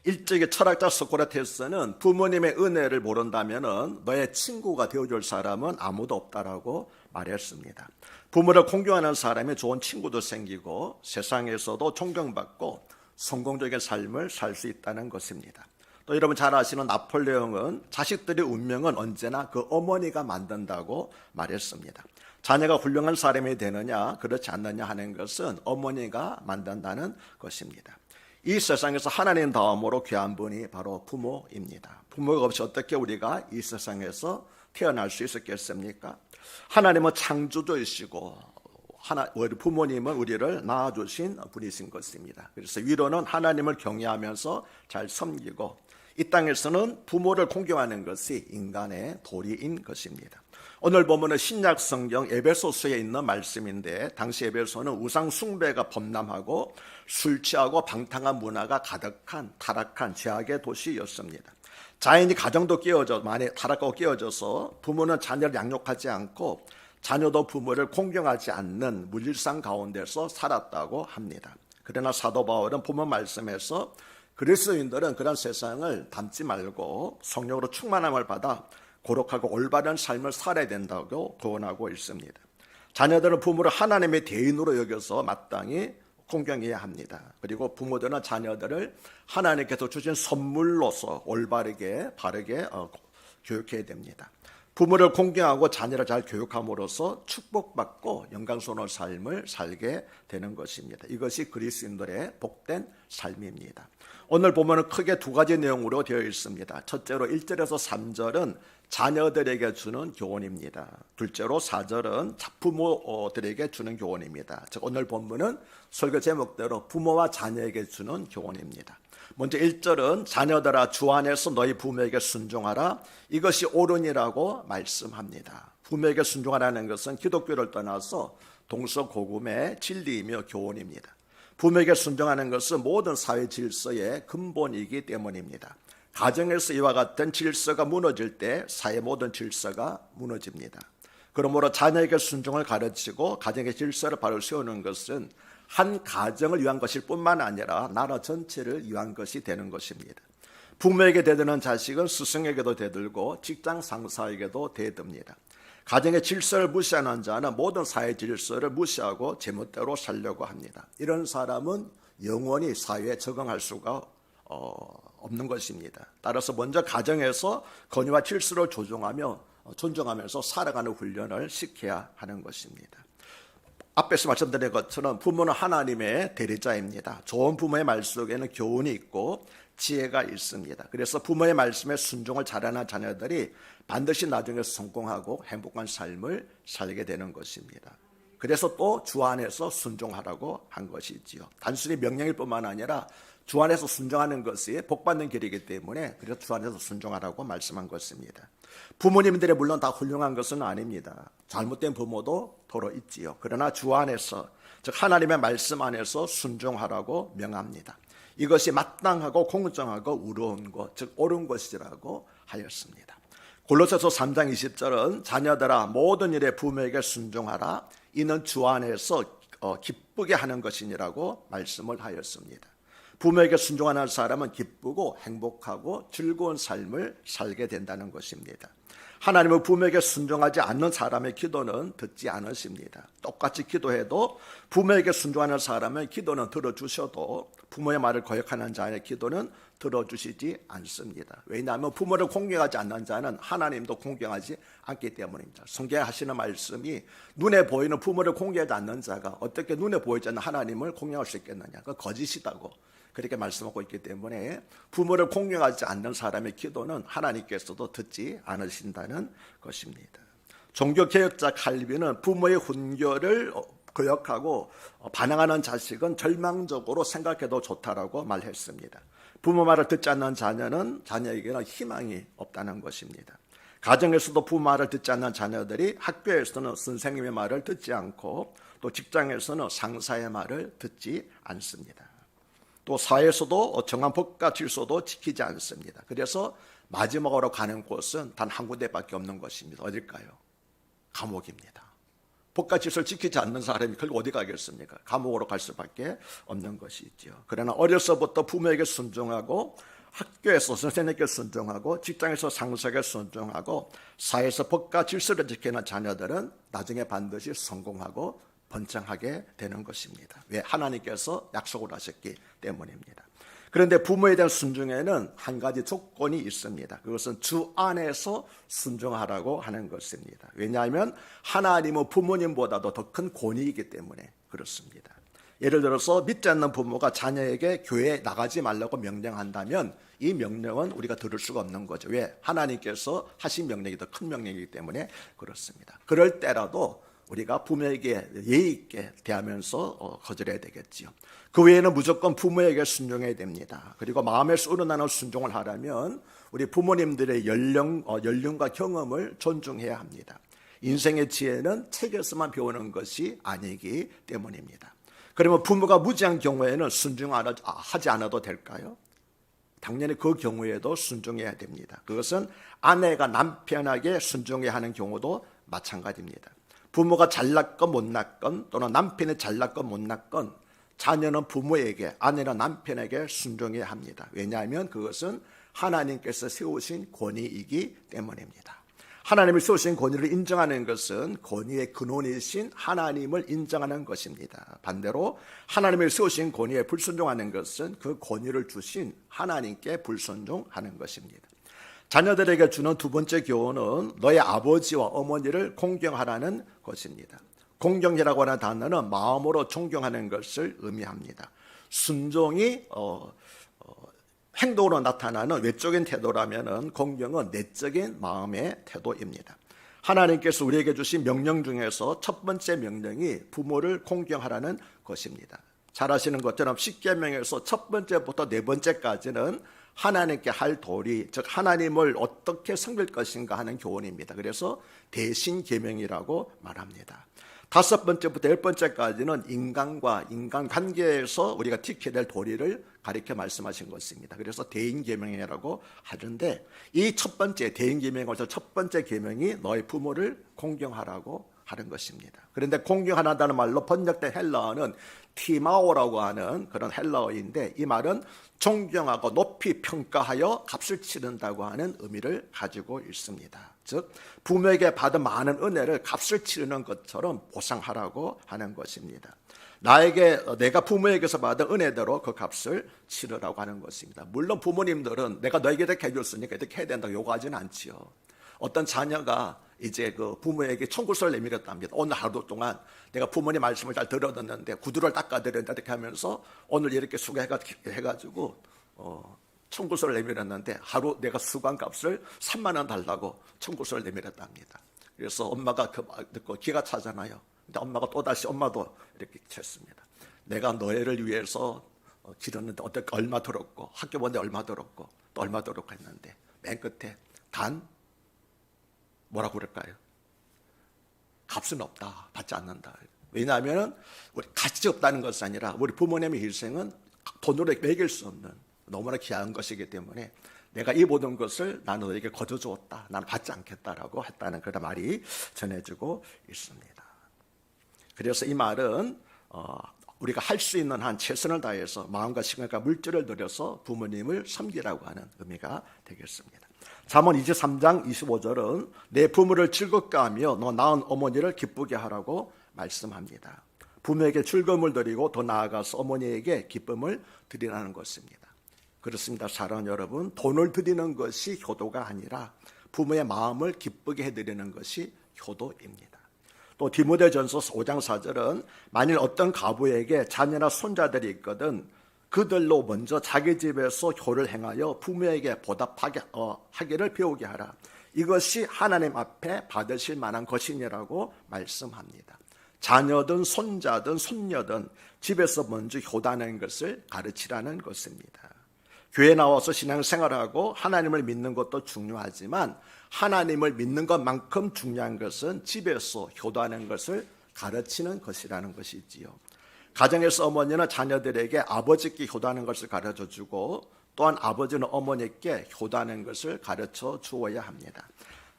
일찍이 철학자 소크라테스는 부모님의 은혜를 모른다면 너의 친구가 되어줄 사람은 아무도 없다라고 말했습니다. 부모를 공경하는 사람이 좋은 친구도 생기고 세상에서도 존경받고 성공적인 삶을 살 수 있다는 것입니다. 또 여러분 잘 아시는 나폴레옹은 자식들의 운명은 언제나 그 어머니가 만든다고 말했습니다. 자녀가 훌륭한 사람이 되느냐 그렇지 않느냐 하는 것은 어머니가 만든다는 것입니다. 이 세상에서 하나님 다음으로 귀한 분이 바로 부모입니다. 부모가 없이 어떻게 우리가 이 세상에서 태어날 수 있었겠습니까? 하나님은 창조주이시고 우리 부모님은 우리를 낳아주신 분이신 것입니다. 그래서 위로는 하나님을 경외하면서 잘 섬기고 이 땅에서는 부모를 공경하는 것이 인간의 도리인 것입니다. 오늘 보면은 신약 성경 에베소서에 있는 말씀인데 당시 에베소는 우상 숭배가 범람하고 술 취하고 방탕한 문화가 가득한 타락한 죄악의 도시였습니다. 자연이 가정도 많이 타락하고 깨어져서 부모는 자녀를 양육하지 않고 자녀도 부모를 공경하지 않는 물릴상 가운데서 살았다고 합니다. 그러나 사도 바울은 본문 말씀에서 그리스도인들은 그런 세상을 닮지 말고 성령으로 충만함을 받아 고룩하고 올바른 삶을 살아야 된다고 교훈하고 있습니다. 자녀들은 부모를 하나님의 대인으로 여겨서 마땅히 공경해야 합니다. 그리고 부모들은 자녀들을 하나님께서 주신 선물로서 올바르게 바르게 교육해야 됩니다. 부모를 공경하고 자녀를 잘 교육함으로써 축복받고 영광스러운 삶을 살게 되는 것입니다. 이것이 그리스도인들의 복된 삶입니다. 오늘 보면 크게 두 가지 내용으로 되어 있습니다. 첫째로 1절에서 3절은 자녀들에게 주는 교훈입니다. 둘째로 4절은 부모들에게 주는 교훈입니다. 즉 오늘 본문은 설교 제목대로 부모와 자녀에게 주는 교훈입니다. 먼저 1절은 자녀들아 주 안에서 너희 부모에게 순종하라 이것이 옳으니라고 말씀합니다. 부모에게 순종하라는 것은 기독교를 떠나서 동서고금의 진리이며 교훈입니다. 부모에게 순종하는 것은 모든 사회 질서의 근본이기 때문입니다. 가정에서 이와 같은 질서가 무너질 때 사회 모든 질서가 무너집니다. 그러므로 자녀에게 순종을 가르치고 가정의 질서를 바로 세우는 것은 한 가정을 위한 것일 뿐만 아니라 나라 전체를 위한 것이 되는 것입니다. 부모에게 대드는 자식은 스승에게도 대들고 직장 상사에게도 대듭니다. 가정의 질서를 무시하는 자는 모든 사회 질서를 무시하고 제멋대로 살려고 합니다. 이런 사람은 영원히 사회에 적응할 수가 없는 것입니다. 따라서 먼저 가정에서 권위와 질서를 조정하며 존중하면서 살아가는 훈련을 시켜야 하는 것입니다. 앞에서 말씀드린 것처럼 부모는 하나님의 대리자입니다. 좋은 부모의 말 속에는 교훈이 있고 지혜가 있습니다. 그래서 부모의 말씀에 순종을 잘하는 자녀들이 반드시 나중에 성공하고 행복한 삶을 살게 되는 것입니다. 그래서 또 주 안에서 순종하라고 한 것이지요. 단순히 명령일 뿐만 아니라 주 안에서 순종하는 것이 복받는 길이기 때문에 그래서 주 안에서 순종하라고 말씀한 것입니다. 부모님들이 물론 다 훌륭한 것은 아닙니다. 잘못된 부모도 더러 있지요. 그러나 주 안에서 즉 하나님의 말씀 안에서 순종하라고 명합니다. 이것이 마땅하고 공정하고 의로운 것, 즉 옳은 것이라고 하였습니다. 골로새서 3장 20절은 자녀들아 모든 일에 부모에게 순종하라 이는 주 안에서 기쁘게 하는 것이니라고 말씀을 하였습니다. 부모에게 순종하는 사람은 기쁘고 행복하고 즐거운 삶을 살게 된다는 것입니다. 하나님은 부모에게 순종하지 않는 사람의 기도는 듣지 않으십니다. 똑같이 기도해도 부모에게 순종하는 사람의 기도는 들어주셔도 부모의 말을 거역하는 자의 기도는 들어주시지 않습니다. 왜냐하면 부모를 공경하지 않는 자는 하나님도 공경하지 않기 때문입니다. 성경에 하시는 말씀이 눈에 보이는 부모를 공경하지 않는 자가 어떻게 눈에 보이지 않는 하나님을 공경할 수 있겠느냐. 그건 거짓이다고 그렇게 말씀하고 있기 때문에 부모를 공경하지 않는 사람의 기도는 하나님께서도 듣지 않으신다는 것입니다. 종교개혁자 칼빈은 부모의 훈교를 거역하고 반항하는 자식은 절망적으로 생각해도 좋다라고 말했습니다. 부모 말을 듣지 않는 자녀는 자녀에게는 희망이 없다는 것입니다. 가정에서도 부모 말을 듣지 않는 자녀들이 학교에서는 선생님의 말을 듣지 않고 또 직장에서는 상사의 말을 듣지 않습니다. 또 사회에서도 정한 법과 질서도 지키지 않습니다. 그래서 마지막으로 가는 곳은 단 한 군데밖에 없는 것입니다. 어딜까요? 감옥입니다. 법과 질서를 지키지 않는 사람이 결국 어디 가겠습니까? 감옥으로 갈 수밖에 없는 것이죠. 그러나 어려서부터 부모에게 순종하고 학교에서 선생님께 순종하고 직장에서 상사에게 순종하고 사회에서 법과 질서를 지키는 자녀들은 나중에 반드시 성공하고 번창하게 되는 것입니다. 왜? 하나님께서 약속을 하셨기 때문입니다. 그런데 부모에 대한 순종에는 한 가지 조건이 있습니다. 그것은 주 안에서 순종하라고 하는 것입니다. 왜냐하면 하나님은 부모님보다도 더 큰 권위이기 때문에 그렇습니다. 예를 들어서 믿지 않는 부모가 자녀에게 교회에 나가지 말라고 명령한다면 이 명령은 우리가 들을 수가 없는 거죠. 왜? 하나님께서 하신 명령이 더 큰 명령이기 때문에 그렇습니다. 그럴 때라도 우리가 부모에게 예의 있게 대하면서 거절해야 되겠지요. 그 외에는 무조건 부모에게 순종해야 됩니다. 그리고 마음에서 우러나는 순종을 하려면 우리 부모님들의 연륜과 경험을 존중해야 합니다. 인생의 지혜는 책에서만 배우는 것이 아니기 때문입니다. 그러면 부모가 무지한 경우에는 순종하지 않아도 될까요? 당연히 그 경우에도 순종해야 됩니다. 그것은 아내가 남편에게 순종해야 하는 경우도 마찬가지입니다. 부모가 잘났건 못났건 또는 남편이 잘났건 못났건 자녀는 부모에게, 아내는 남편에게 순종해야 합니다. 왜냐하면 그것은 하나님께서 세우신 권위이기 때문입니다. 하나님이 세우신 권위를 인정하는 것은 권위의 근원이신 하나님을 인정하는 것입니다. 반대로 하나님이 세우신 권위에 불순종하는 것은 그 권위를 주신 하나님께 불순종하는 것입니다. 자녀들에게 주는 두 번째 교훈은 너의 아버지와 어머니를 공경하라는 것입니다. 공경이라고 하는 단어는 마음으로 존경하는 것을 의미합니다. 순종이 행동으로 나타나는 외적인 태도라면 공경은 내적인 마음의 태도입니다. 하나님께서 우리에게 주신 명령 중에서 첫 번째 명령이 부모를 공경하라는 것입니다. 잘 아시는 것처럼 십계명에서 첫 번째부터 네 번째까지는 하나님께 할 도리, 즉 하나님을 어떻게 섬길 것인가 하는 교훈입니다. 그래서 대신 계명이라고 말합니다. 다섯 번째부터 열 번째까지는 인간과 인간관계에서 우리가 지켜야 될 도리를 가리켜 말씀하신 것입니다. 그래서 대인계명이라고 하는데 이 첫 번째 대인계명에서 첫 번째 계명이 너의 부모를 공경하라고 하는 것입니다. 그런데 공경하다는 말로 번역된 헬라어는 티마오라고 하는 그런 헬라어인데 이 말은 존경하고 높이 평가하여 값을 치른다고 하는 의미를 가지고 있습니다. 즉 부모에게 받은 많은 은혜를 값을 치르는 것처럼 보상하라고 하는 것입니다. 내가 부모에게서 받은 은혜대로 그 값을 치르라고 하는 것입니다. 물론 부모님들은 내가 너에게 이렇게 해줬으니까 이렇게 해야 된다고 요구하지는 않지요. 어떤 자녀가 이제 그 부모에게 청구서를 내밀었답니다. 오늘 하루 동안 내가 부모님 말씀을 잘 들어듣는데 구두를 닦아드렸다 이렇게 하면서 오늘 이렇게 수고해가지고 청구서를 내밀었는데 하루 내가 수강값을 3만 원 달라고 청구서를 내밀었답니다. 그래서 엄마가 그 말 듣고 기가 차잖아요. 근데 엄마가 또다시 엄마도 이렇게 했습니다. 내가 너희를 위해서 기르는데 얼마 들었고 학교 보는데 얼마 들었고 또 얼마 들었고 했는데 맨 끝에 단 뭐라고 그럴까요? 값은 없다. 받지 않는다. 왜냐하면 우리 가치 없다는 것이 아니라 우리 부모님의 일생은 돈으로 매길 수 없는 너무나 귀한 것이기 때문에 내가 이 모든 것을 나는 너에게 거둬주었다. 나는 받지 않겠다라고 했다는 그런 말이 전해지고 있습니다. 그래서 이 말은 우리가 할 수 있는 한 최선을 다해서 마음과 시간과 물질을 들여서 부모님을 섬기라고 하는 의미가 되겠습니다. 잠언 23장 25절은 내 부모를 즐겁게 하며 너 낳은 어머니를 기쁘게 하라고 말씀합니다. 부모에게 즐거움을 드리고 더 나아가서 어머니에게 기쁨을 드리라는 것입니다. 그렇습니다. 사랑하는 여러분, 돈을 드리는 것이 효도가 아니라 부모의 마음을 기쁘게 해드리는 것이 효도입니다. 또 디모데전서 5장 4절은 만일 어떤 가부에게 자녀나 손자들이 있거든 그들로 먼저 자기 집에서 효를 행하여 부모에게 보답하게 하기를 배우게 하라. 이것이 하나님 앞에 받으실 만한 것이니라고 말씀합니다. 자녀든 손자든 손녀든 집에서 먼저 효도하는 것을 가르치라는 것입니다. 교회 나와서 신앙생활하고 하나님을 믿는 것도 중요하지만 하나님을 믿는 것만큼 중요한 것은 집에서 효도하는 것을 가르치는 것이라는 것이지요. 가정에서 어머니는 자녀들에게 아버지께 효도하는 것을 가르쳐 주고 또한 아버지는 어머니께 효도하는 것을 가르쳐 주어야 합니다.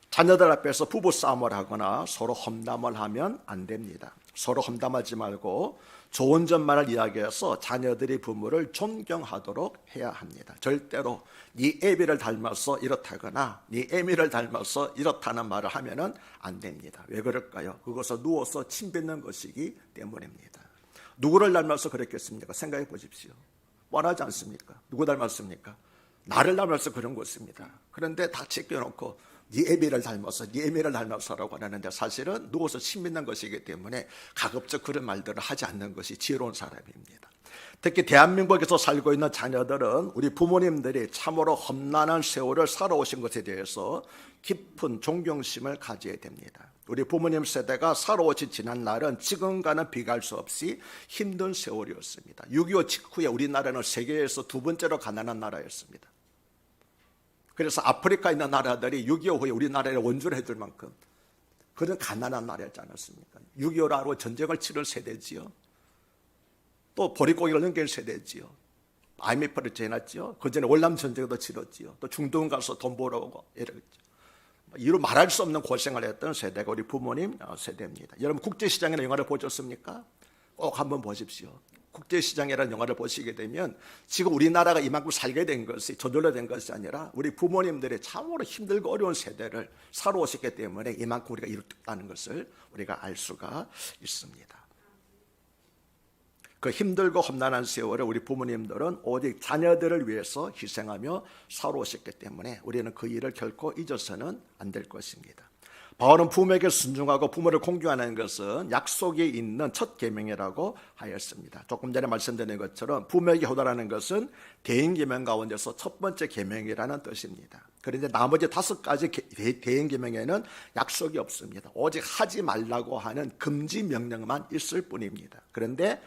자녀들 앞에서 부부싸움을 하거나 서로 험담을 하면 안 됩니다. 서로 험담하지 말고 좋은 점만을 이야기해서 자녀들이 부모를 존경하도록 해야 합니다. 절대로 네 애비를 닮아서 이렇다거나 네 애미를 닮아서 이렇다는 말을 하면은 안 됩니다. 왜 그럴까요? 그것은 누워서 침 뱉는 것이기 때문입니다. 누구를 닮아서 그랬겠습니까? 생각해 보십시오. 뻔하지 않습니까? 누구 닮았습니까? 나를 닮아서 그런 것입니다. 그런데 다 제껴놓고 네 애비를 닮아서 네 애미를 닮아서라고 하는데 사실은 누워서 침 뱉는 것이기 때문에 가급적 그런 말들을 하지 않는 것이 지혜로운 사람입니다. 특히 대한민국에서 살고 있는 자녀들은 우리 부모님들이 참으로 험난한 세월을 살아오신 것에 대해서 깊은 존경심을 가져야 됩니다. 우리 부모님 세대가 살아오신 지난 날은 지금과는 비교할 수 없이 힘든 세월이었습니다. 6.25 직후에 우리나라는 세계에서 두 번째로 가난한 나라였습니다. 그래서 아프리카에 있는 나라들이 6.25 후에 우리나라에 원조를 해줄 만큼 그런 가난한 나라였지 않았습니까? 6.25로 전쟁을 치를 세대지요. 또 보릿고개를 넘길 세대지요. IMF를 지났지요. 그 전에 월남 전쟁도 치렀지요. 또 중동 가서 돈 벌어오고 이랬죠. 이루 말할 수 없는 고생을 했던 세대가 우리 부모님 세대입니다. 여러분 국제시장이라는 영화를 보셨습니까? 꼭 한번 보십시오. 국제시장이라는 영화를 보시게 되면 지금 우리나라가 이만큼 살게 된 것이 저절로 된 것이 아니라 우리 부모님들이 참으로 힘들고 어려운 세대를 살아오셨기 때문에 이만큼 우리가 이뤘다는 것을 우리가 알 수가 있습니다. 그 힘들고 험난한 세월을 우리 부모님들은 오직 자녀들을 위해서 희생하며 살아오셨기 때문에 우리는 그 일을 결코 잊어서는 안 될 것입니다. 바울은 부모에게 순종하고 부모를 공경하는 것은 약속이 있는 첫 계명이라고 하였습니다. 조금 전에 말씀드린 것처럼 부모에게 효도라는 것은 대인 계명 가운데서 첫 번째 계명이라는 뜻입니다. 그런데 나머지 5가지 대인 계명에는 약속이 없습니다. 오직 하지 말라고 하는 금지 명령만 있을 뿐입니다. 그런데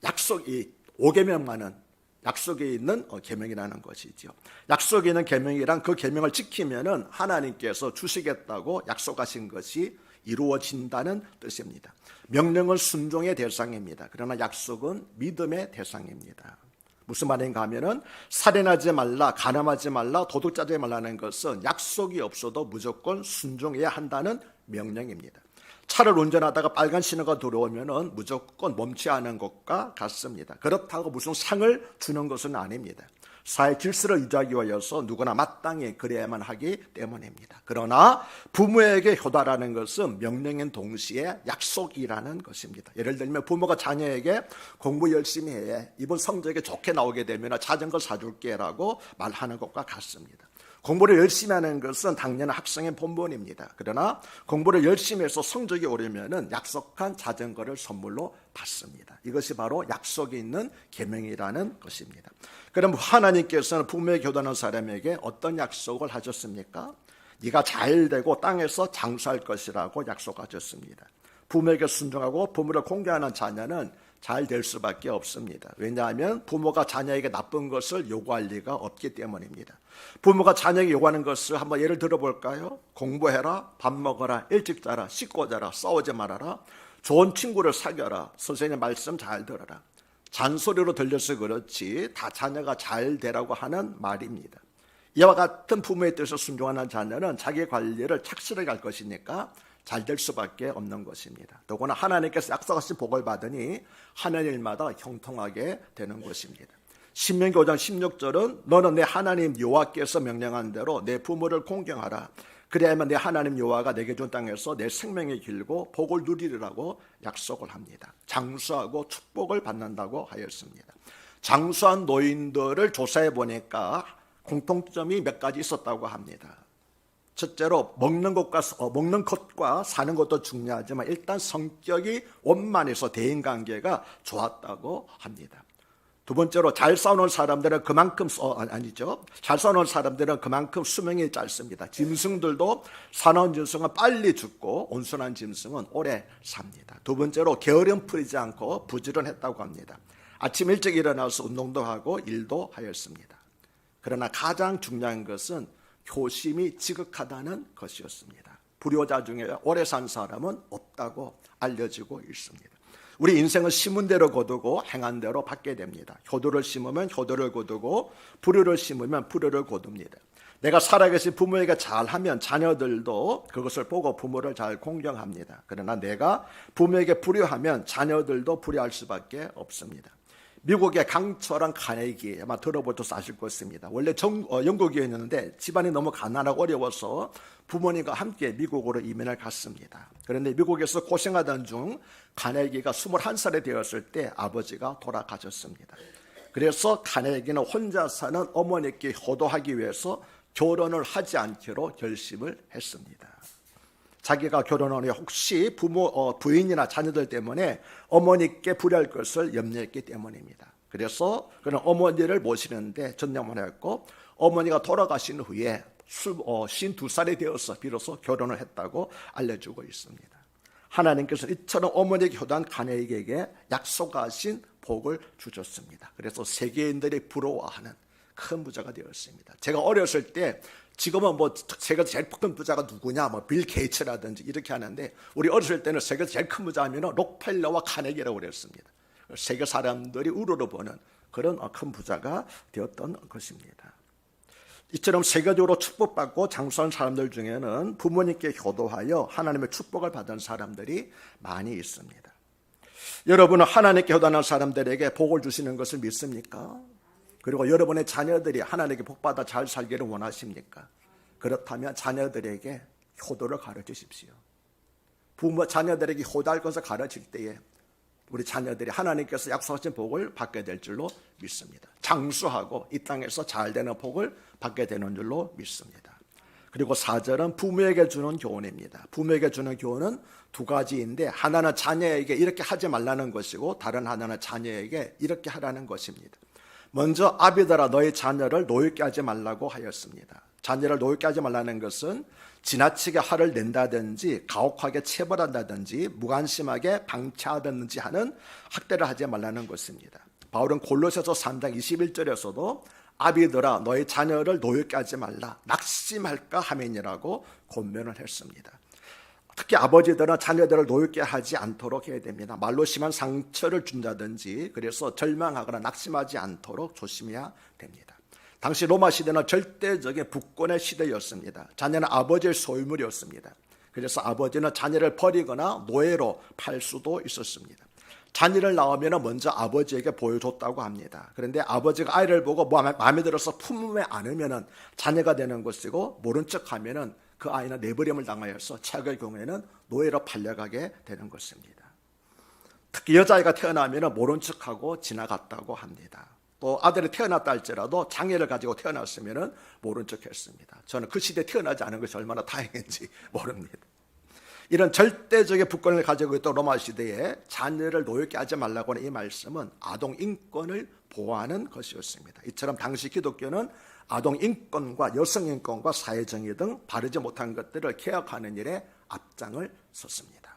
약속이 5계명만은 약속이 있는 계명이라는 것이죠. 약속이 있는 계명이란 그 계명을 지키면은 하나님께서 주시겠다고 약속하신 것이 이루어진다는 뜻입니다. 명령은 순종의 대상입니다. 그러나 약속은 믿음의 대상입니다. 무슨 말인가 하면은 살인하지 말라, 간음하지 말라, 도둑질하지 말라는 것은 약속이 없어도 무조건 순종해야 한다는 명령입니다. 차를 운전하다가 빨간 신호가 들어오면 무조건 멈춰야 하는 것과 같습니다. 그렇다고 무슨 상을 주는 것은 아닙니다. 사회 질서를 유지하기 위해서 누구나 마땅히 그래야만 하기 때문입니다. 그러나 부모에게 효다라는 것은 명령인 동시에 약속이라는 것입니다. 예를 들면 부모가 자녀에게 공부 열심히 해, 이번 성적이 좋게 나오게 되면 자전거 사줄게 라고 말하는 것과 같습니다. 공부를 열심히 하는 것은 당연한 학생의 본분입니다. 그러나 공부를 열심히 해서 성적이 오르면 약속한 자전거를 선물로 받습니다. 이것이 바로 약속이 있는 계명이라는 것입니다. 그럼 하나님께서는 부모에게 효도하는 사람에게 어떤 약속을 하셨습니까? 네가 잘 되고 땅에서 장수할 것이라고 약속하셨습니다. 부모에게 순종하고 부모를 공경하는 자녀는 잘 될 수밖에 없습니다. 왜냐하면 부모가 자녀에게 나쁜 것을 요구할 리가 없기 때문입니다. 부모가 자녀에게 요구하는 것을 한번 예를 들어볼까요? 공부해라, 밥 먹어라, 일찍 자라, 씻고 자라, 싸우지 말아라, 좋은 친구를 사귀어라, 선생님 말씀 잘 들어라. 잔소리로 들려서 그렇지 다 자녀가 잘 되라고 하는 말입니다. 이와 같은 부모의 뜻을 순종하는 자녀는 자기 관리를 착실하게 할 것이니까 잘 될 수밖에 없는 것입니다. 더구나 하나님께서 약속하신 복을 받으니 하는 일마다 형통하게 되는 것입니다. 신명기 5장 16절은 너는 내 하나님 여호와께서 명령한 대로 내 부모를 공경하라. 그래야만 내 하나님 여호와가 내게 준 땅에서 내 생명이 길고 복을 누리리라고 약속을 합니다. 장수하고 축복을 받는다고 하였습니다. 장수한 노인들을 조사해 보니까 공통점이 몇 가지 있었다고 합니다. 첫째로 먹는 것과 사는 것도 중요하지만 일단 성격이 원만해서 대인관계가 좋았다고 합니다. 두 번째로 잘 싸우는 사람들은 그만큼 수명이 짧습니다. 짐승들도 사나운 짐승은 빨리 죽고 온순한 짐승은 오래 삽니다. 두 번째로 게으름 부리지 않고 부지런했다고 합니다. 아침 일찍 일어나서 운동도 하고 일도 하였습니다. 그러나 가장 중요한 것은 효심이 지극하다는 것이었습니다. 불효자 중에 오래 산 사람은 없다고 알려지고 있습니다. 우리 인생은 심은 대로 거두고 행한 대로 받게 됩니다. 효도를 심으면 효도를 거두고 불효를 심으면 불효를 거둡니다. 내가 살아계신 부모에게 잘하면 자녀들도 그것을 보고 부모를 잘 공경합니다. 그러나 내가 부모에게 불효하면 자녀들도 불효할 수밖에 없습니다. 미국의 강철한 카네기 아마 들어보셔서 아실 것입니다. 원래 영국이었는데 집안이 너무 가난하고 어려워서 부모님과 함께 미국으로 이민을 갔습니다. 그런데 미국에서 고생하던 중 카네기가 21살이 되었을 때 아버지가 돌아가셨습니다. 그래서 카네기는 혼자 사는 어머니께 효도하기 위해서 결혼을 하지 않기로 결심을 했습니다. 자기가 결혼한 후에 혹시 부인이나 자녀들 때문에 어머니께 불리할 것을 염려했기 때문입니다. 그래서 그는 어머니를 모시는데 전념을 했고, 어머니가 돌아가신 후에 52살이 되어서 비로소 결혼을 했다고 알려주고 있습니다. 하나님께서 이처럼 어머니에게 효도한 카네기에게 약속하신 복을 주셨습니다. 그래서 세계인들이 부러워하는 큰 부자가 되었습니다. 제가 어렸을 때, 지금은 세계에서 제일 큰 부자가 누구냐, 빌 게이츠라든지 이렇게 하는데, 우리 어렸을 때는 세계에서 제일 큰 부자 하면 록펠러와 카네기라고 그랬습니다. 세계 사람들이 우러러보는 그런 큰 부자가 되었던 것입니다. 이처럼 세계적으로 축복받고 장수한 사람들 중에는 부모님께 효도하여 하나님의 축복을 받은 사람들이 많이 있습니다. 여러분은 하나님께 효도하는 사람들에게 복을 주시는 것을 믿습니까? 그리고 여러분의 자녀들이 하나님께 복받아 잘 살기를 원하십니까? 그렇다면 자녀들에게 효도를 가르치십시오. 자녀들에게 효도할 것을 가르칠 때에 우리 자녀들이 하나님께서 약속하신 복을 받게 될 줄로 믿습니다. 장수하고 이 땅에서 잘 되는 복을 받게 되는 줄로 믿습니다. 그리고 4절은 부모에게 주는 교훈입니다. 부모에게 주는 교훈은 두 가지인데, 하나는 자녀에게 이렇게 하지 말라는 것이고, 다른 하나는 자녀에게 이렇게 하라는 것입니다. 먼저 아비들아 너희 자녀를 노엽게 하지 말라고 하였습니다. 자녀를 노엽게 하지 말라는 것은 지나치게 화를 낸다든지 가혹하게 체벌한다든지 무관심하게 방치하든지 하는 학대를 하지 말라는 것입니다. 바울은 골로새서 3장 21절에서도 아비들아 너희 자녀를 노엽게 하지 말라, 낙심할까 하면이라고 권면을 했습니다. 특히 아버지들은 자녀들을 노엽게 하지 않도록 해야 됩니다. 말로 심한 상처를 준다든지, 그래서 절망하거나 낙심하지 않도록 조심해야 됩니다. 당시 로마 시대는 절대적인 북권의 시대였습니다. 자녀는 아버지의 소유물이었습니다. 그래서 아버지는 자녀를 버리거나 노예로 팔 수도 있었습니다. 자녀를 낳으면 먼저 아버지에게 보여줬다고 합니다. 그런데 아버지가 아이를 보고 마음에 들어서 품에 안으면 자녀가 되는 것이고, 모른 척하면 그 아이는 내버림을 당하여서 최악의 경우에는 노예로 팔려가게 되는 것입니다. 특히 여자아이가 태어나면 모른 척하고 지나갔다고 합니다. 또 아들이 태어났다 할지라도 장애를 가지고 태어났으면 모른 척했습니다. 저는 그 시대에 태어나지 않은 것이 얼마나 다행인지 모릅니다. 이런 절대적인 부권을 가지고 있던 로마 시대에 자녀를 노엽게 하지 말라고 하는 이 말씀은 아동 인권을 보호하는 것이었습니다. 이처럼 당시 기독교는 아동 인권과 여성 인권과 사회정의 등 바르지 못한 것들을 개혁하는 일에 앞장을 섰습니다.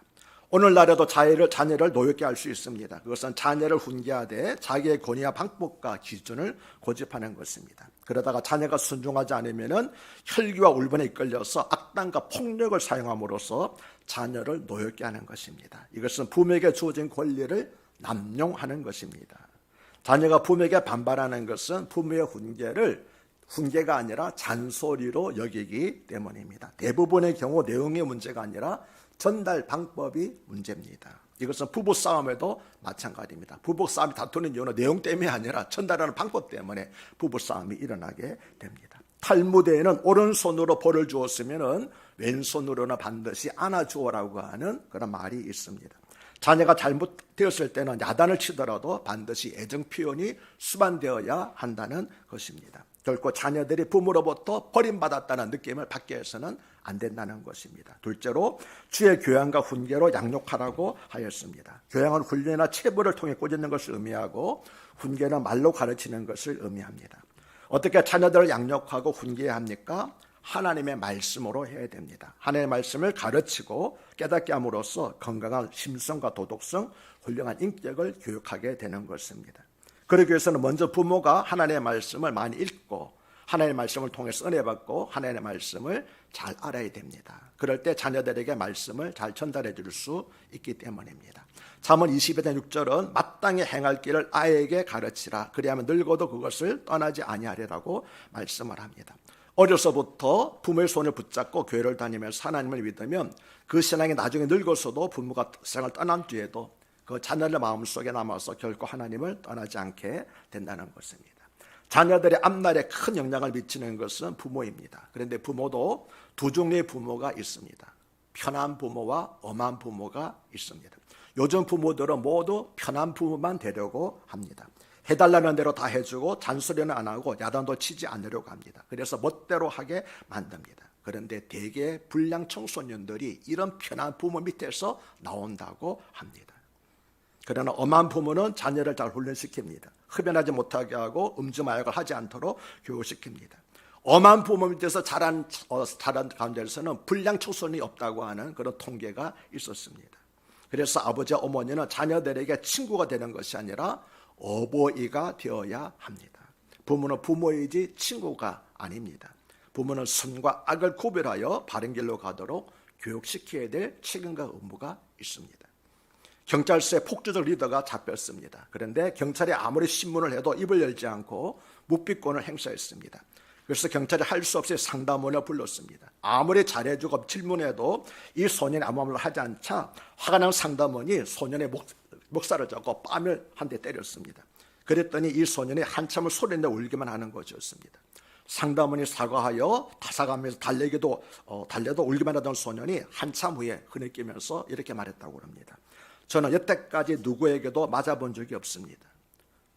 오늘날에도 자녀를 노엽게 할 수 있습니다. 그것은 자녀를 훈계하되 자기의 권위와 방법과 기준을 고집하는 것입니다. 그러다가 자녀가 순종하지 않으면 혈기와 울분에 이끌려서 악당과 폭력을 사용함으로써 자녀를 노엽게 하는 것입니다. 이것은 부모에게 주어진 권리를 남용하는 것입니다. 자녀가 부모에게 반발하는 것은 부모의 훈계가 아니라 잔소리로 여기기 때문입니다. 대부분의 경우 내용의 문제가 아니라 전달 방법이 문제입니다. 이것은 부부싸움에도 마찬가지입니다. 부부싸움이 다투는 이유는 내용 때문이 아니라 전달하는 방법 때문에 부부싸움이 일어나게 됩니다. 탈무드에는 오른손으로 벌을 주었으면 왼손으로는 반드시 안아주어라고 하는 그런 말이 있습니다. 자녀가 잘못되었을 때는 야단을 치더라도 반드시 애정 표현이 수반되어야 한다는 것입니다. 결코 자녀들이 부모로부터 버림받았다는 느낌을 받게 해서는 안 된다는 것입니다. 둘째로 주의 교양과 훈계로 양육하라고 하였습니다. 교양은 훈련이나 체벌을 통해 꾸짖는 것을 의미하고, 훈계는 말로 가르치는 것을 의미합니다. 어떻게 자녀들을 양육하고 훈계해야 합니까? 하나님의 말씀으로 해야 됩니다. 하나님의 말씀을 가르치고 깨닫게 함으로써 건강한 심성과 도덕성, 훌륭한 인격을 교육하게 되는 것입니다. 그러기 위해서는 먼저 부모가 하나님의 말씀을 많이 읽고 하나님의 말씀을 통해서 은혜 받고 하나님의 말씀을 잘 알아야 됩니다. 그럴 때 자녀들에게 말씀을 잘 전달해 줄 수 있기 때문입니다. 잠언 22장 6절은 마땅히 행할 길을 아이에게 가르치라. 그리하면 늙어도 그것을 떠나지 아니하리라고 말씀을 합니다. 어려서부터 부모의 손을 붙잡고 교회를 다니면서 하나님을 믿으면 그 신앙이 나중에 늙어서도 부모가 세상을 떠난 뒤에도 그 자녀들 마음속에 남아서 결코 하나님을 떠나지 않게 된다는 것입니다. 자녀들의 앞날에 큰 영향을 미치는 것은 부모입니다. 그런데 부모도 두 종류의 부모가 있습니다. 편한 부모와 엄한 부모가 있습니다. 요즘 부모들은 모두 편한 부모만 되려고 합니다. 해달라는 대로 다 해주고 잔소리는 안 하고 야단도 치지 않으려고 합니다. 그래서 멋대로 하게 만듭니다. 그런데 대개 불량 청소년들이 이런 편한 부모 밑에서 나온다고 합니다. 그러나 엄한 부모는 자녀를 잘 훈련시킵니다. 흡연하지 못하게 하고 음주마약을 하지 않도록 교육시킵니다. 엄한 부모 밑에서 자란 가운데서는 불량 청소년이 없다고 하는 그런 통계가 있었습니다. 그래서 아버지와 어머니는 자녀들에게 친구가 되는 것이 아니라 어버이가 되어야 합니다. 부모는 부모이지 친구가 아닙니다. 부모는 선과 악을 구별하여 바른 길로 가도록 교육시켜야 될 책임과 의무가 있습니다. 경찰서의 폭주적 리더가 잡혔습니다. 그런데 경찰이 아무리 신문을 해도 입을 열지 않고 묵비권을 행사했습니다. 그래서 경찰이 할 수 없이 상담원을 불렀습니다. 아무리 잘해주고 질문해도 이 소년이 아무 말을 하지 않자 화가 난 상담원이 소년의 목살을 잡고 뺨을 한 대 때렸습니다. 그랬더니 이 소년이 한참을 소리내어 울기만 하는 것이었습니다. 상담원이 사과하여 다사가면서 달래도 울기만 하던 소년이 한참 후에 흐느끼면서 이렇게 말했다고 합니다. 저는 여태까지 누구에게도 맞아본 적이 없습니다.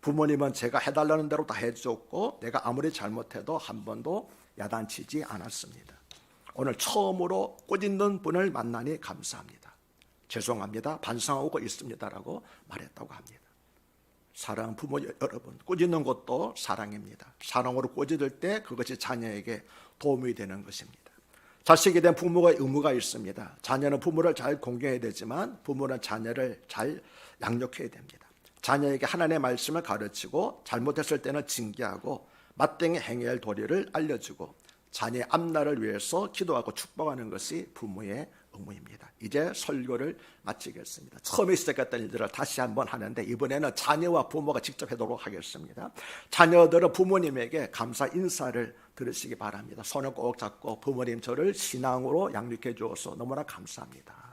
부모님은 제가 해달라는 대로 다 해줬고 내가 아무리 잘못해도 한 번도 야단치지 않았습니다. 오늘 처음으로 꽃있는 분을 만나니 감사합니다. 죄송합니다. 반성하고 있습니다라고 말했다고 합니다. 사랑하는 부모 여러분, 꾸짖는 것도 사랑입니다. 사랑으로 꾸짖을 때 그것이 자녀에게 도움이 되는 것입니다. 자식에 대한 부모가 의무가 있습니다. 자녀는 부모를 잘 공경해야 되지만 부모는 자녀를 잘 양육해야 됩니다. 자녀에게 하나님의 말씀을 가르치고 잘못했을 때는 징계하고 마땅히 행해야 할 도리를 알려주고 자녀의 앞날을 위해서 기도하고 축복하는 것이 부모의 의무입니다. 이제 설교를 마치겠습니다. 처음에 시작했던 일들을 다시 한번 하는데 이번에는 자녀와 부모가 직접 하도록 하겠습니다. 자녀들은 부모님에게 감사 인사를 들으시기 바랍니다. 손을 꼭 잡고 부모님 저를 신앙으로 양육해 주어서 너무나 감사합니다.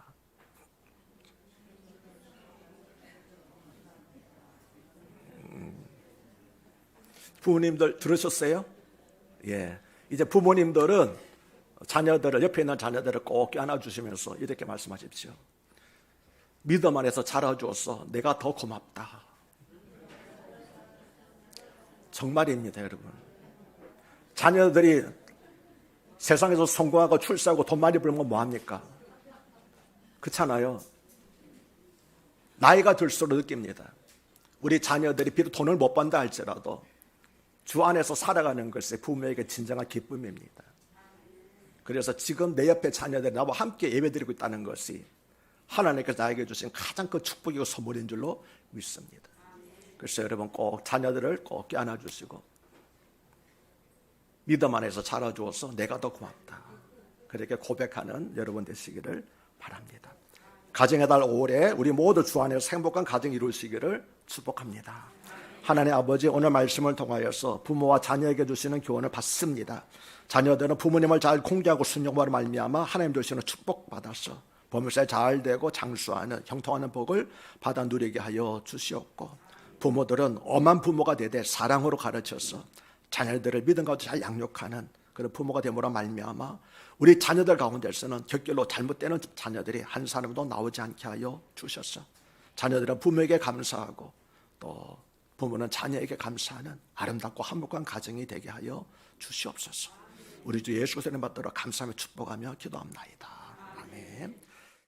부모님들 들으셨어요? 예. 이제 부모님들은 자녀들을 옆에 있는 자녀들을 꼭 안아주시면서 이렇게 말씀하십시오. 믿음 안에서 자라주어서 내가 더 고맙다. 정말입니다, 여러분. 자녀들이 세상에서 성공하고 출세하고 돈 많이 벌면 뭐합니까? 그렇잖아요. 나이가 들수록 느낍니다. 우리 자녀들이 비록 돈을 못 번다 할지라도 주 안에서 살아가는 것이 부모에게 진정한 기쁨입니다. 그래서 지금 내 옆에 자녀들이 나와 함께 예배드리고 있다는 것이 하나님께서 나에게 주신 가장 큰 축복이고 선물인 줄로 믿습니다. 그래서 여러분 꼭 자녀들을 꼭 안아주시고 믿음 안에서 자라주어서 내가 더 고맙다. 그렇게 고백하는 여러분 되시기를 바랍니다. 가정의 달 5월에 우리 모두 주 안에서 행복한 가정 이루시기를 축복합니다. 하나님 아버지, 오늘 말씀을 통하여서 부모와 자녀에게 주시는 교훈을 받습니다. 자녀들은 부모님을 잘 공경하고 순종하로 말미암아 하나님 주시는 축복 받아서 보물살 잘 되고 장수하는 형통하는 복을 받아 누리게 하여 주시옵고, 부모들은 엄한 부모가 되되 사랑으로 가르쳐서 자녀들을 믿음 가운데 잘 양육하는 그런 부모가 되므로 말미암아 우리 자녀들 가운데서는 곁길로 잘못되는 자녀들이 한 사람도 나오지 않게 하여 주셨어. 자녀들은 부모에게 감사하고 또 부모는 자녀에게 감사하는 아름답고 화목한 가정이 되게 하여 주시옵소서. 우리 주 예수 그리스도의 이름 받들어 감사하며 축복하며 기도합나이다. 아멘.